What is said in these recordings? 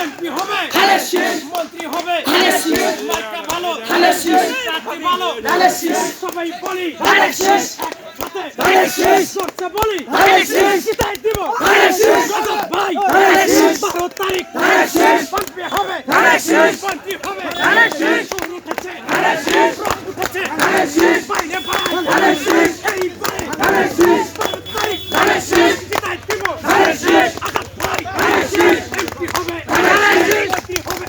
MP হবে, মন্ত্রী হবে, মার্কা ভালো, ভালো, সবাই বলি চর্চা বলি জিতাই দিব ভাই 12 তারিখ মন্ত্রী হবে, মন্ত্রী হবে, উঠেছে বাইরে জিতাই দিব ভাই এমপি হবে, মন্ত্রী হবে,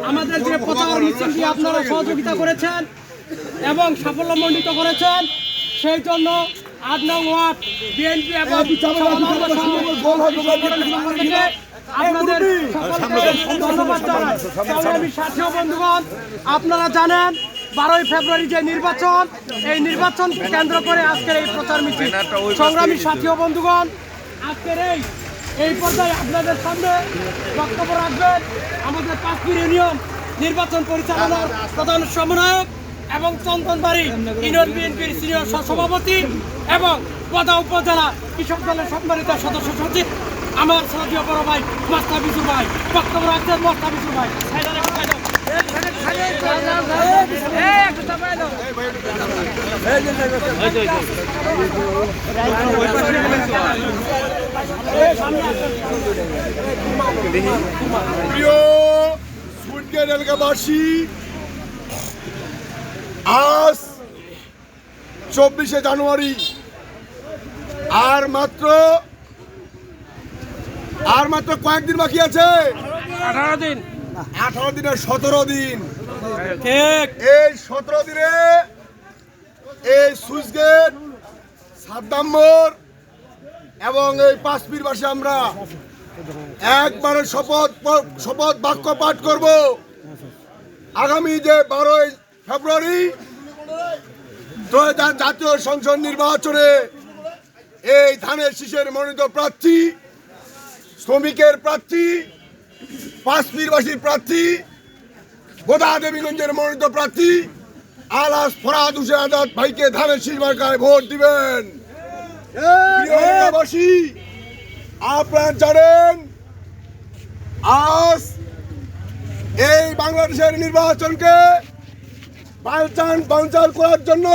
আমাদের যে প্রচার মিছিলটি আপনারা সহযোগিতা করেছেন এবং সাফল্যমণ্ডিত করেছেন, সেই জন্য 8 নং ওয়ার্ড বিএনপি এবং আপনাদের সকলকে ধন্যবাদ জানাই। সংগ্রামী সাথী ও বন্ধুগণ, আপনারা জানেন 12ই ফেব্রুয়ারি যে নির্বাচন, এই নির্বাচনকে কেন্দ্র করে আজকের এই প্রচার মিছিল। সংগ্রামী সাথী ও বন্ধুগণ, আজকের এই পর্যায়ে আপনাদের সামনে বক্তব্য রাখবেন আমাদের পাঁচপুর ইউনিয়ন নির্বাচন পরিচালনার প্রধান সমন্বয়ক এবং চন্দনবাড়ি ইউনিয়ন বিএনপির সিনিয়র সহসভাপতি এবং পদা উপজেলা কৃষক দলের সম্মানিত সদস্য সচিব আমার শ্রদ্ধেয় বড় ভাই মোস্তাফিজুর ভাই। বক্তব্য রাখছেন মোস্তাফিজুর ভাই। প্রিয় সুইডেন এলাকাবাসী, আজ 24শে জানুয়ারি, আর মাত্র কয়েকদিন বাকি আছে। 18 দিন, 18 দিনের 17 দিন। ঠিক এই 17 দিনে এই সুইচ গেট, 7 নম্বর এবং এই পাঁচপীরবাসী আমরা একবারে শপথ বাক্য পাঠ করব। আগামী যে 12ই ফেব্রুয়ারি জাতীয় সংসদ নির্বাচনে এই ধানের শীষের মনোনীত প্রার্থী, শ্রমিকের প্রার্থী, পাঁচপীরবাসীর প্রার্থী, গোদা দেবীগঞ্জের মনোনীত প্রার্থী আলাস ফরাদ হোসেন আজাদ ভাইকে ধানের শীষ মার্কায় ভোট দিবেন। আপনারা জানেন আজ এই বাংলাদেশের নির্বাচনকে বানচাল করার জন্য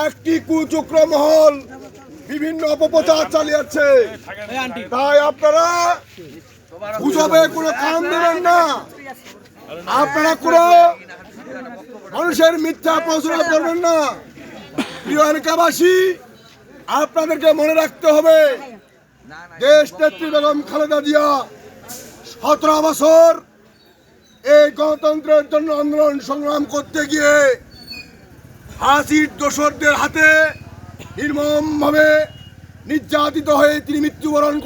একটি কুচক্র মহল বিভিন্ন অপপ্রচার চালিয়েছে। তাই আপনারা গুজবে কোনো কাম দেবেন না, আপনারা কোনো মানুষের মিথ্যা প্রচার করবেন না। প্রিয় এলাকাবাসী, আপনাদেরকে মনে রাখতে হবে দেশ নেত্রী বেগম খালেদা জিয়া 17 বছর এই গণতন্ত্রের জন্য আন্দোলন সংগ্রাম করতে গিয়ে ফাঁসির দোসরদের হাতে নির্মমভাবে নির্যাতিত হয়ে তিনি মৃত্যুবরণ